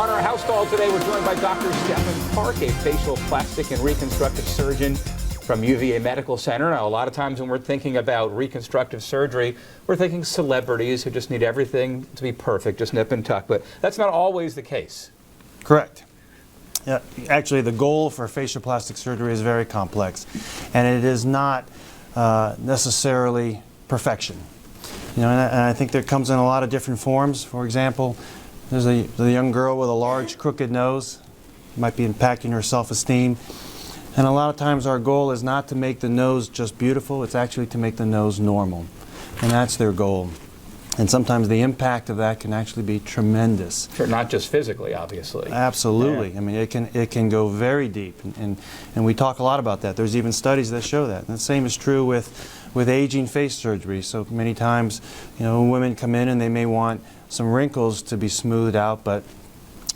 On our house call today, we're joined by Dr. Stephen Park, a facial plastic and reconstructive surgeon from UVA Medical Center. Now, a lot of times when we're thinking about reconstructive surgery, we're thinking celebrities who just need everything to be perfect, just nip and tuck, but that's not always the case. Correct. Yeah, actually, the goal for facial plastic surgery is very complex, and it is not necessarily perfection. You know, and I think that comes in a lot of different forms. For example, there's a young girl with a large crooked nose, might be impacting her self-esteem. And a lot of times our goal is not to make the nose just beautiful, it's actually to make the nose normal. And that's their goal. And sometimes the impact of that can actually be tremendous. Sure, not just physically, obviously. Absolutely. Yeah. I mean, it can go very deep, and we talk a lot about that. There's even studies that show that. And the same is true with aging face surgery. So many times, you know, women come in and they may want some wrinkles to be smoothed out, but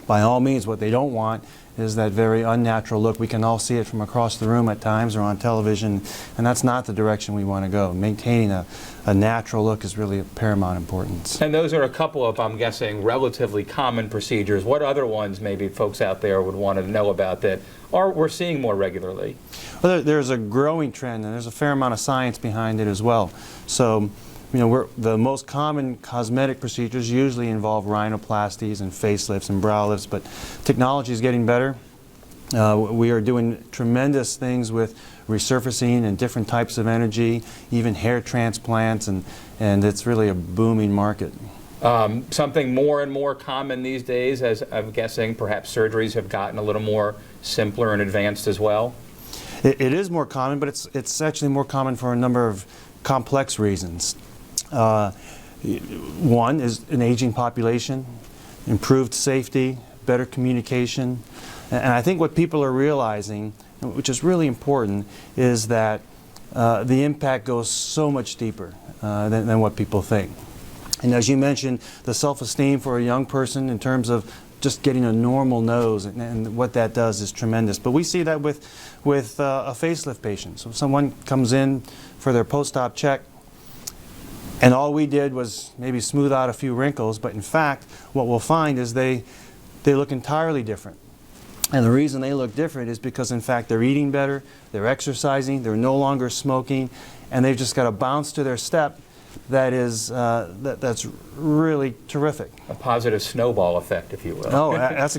by all means, what they don't want is that very unnatural look. We can all see it from across the room at times or on television, and that's not the direction we want to go. Maintaining a natural look is really of paramount importance. And those are a couple of, I'm guessing, relatively common procedures. What other ones maybe folks out there would want to know about that we're seeing more regularly? Well, there's a growing trend, and there's a fair amount of science behind it as well. So, you know, the most common cosmetic procedures usually involve rhinoplasties and facelifts and brow lifts, but technology is getting better. We are doing tremendous things with resurfacing and different types of energy, even hair transplants, and it's really a booming market. Something more and more common these days, as I'm guessing perhaps surgeries have gotten a little more simpler and advanced as well? It is more common, but it's actually more common for a number of complex reasons. One is an aging population, improved safety, better communication, and I think what people are realizing, which is really important, is that the impact goes so much deeper than what people think. And as you mentioned, the self-esteem for a young person in terms of just getting a normal nose, and what that does is tremendous. But we see that with a facelift patient. So someone comes in for their post-op check, and all we did was maybe smooth out a few wrinkles, but in fact, what we'll find is they look entirely different. And the reason they look different is because, in fact, they're eating better, they're exercising, they're no longer smoking, and they've just got a bounce to their step that is that's really terrific. A positive snowball effect, if you will. Oh, that's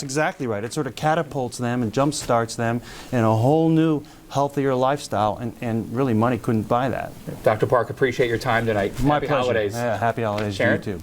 exactly right. It sort of catapults them and jump starts them in a whole new, healthier lifestyle, and really money couldn't buy that. Dr. Park, appreciate your time tonight. My Happy pleasure. holidays. Yeah, happy holidays to you too.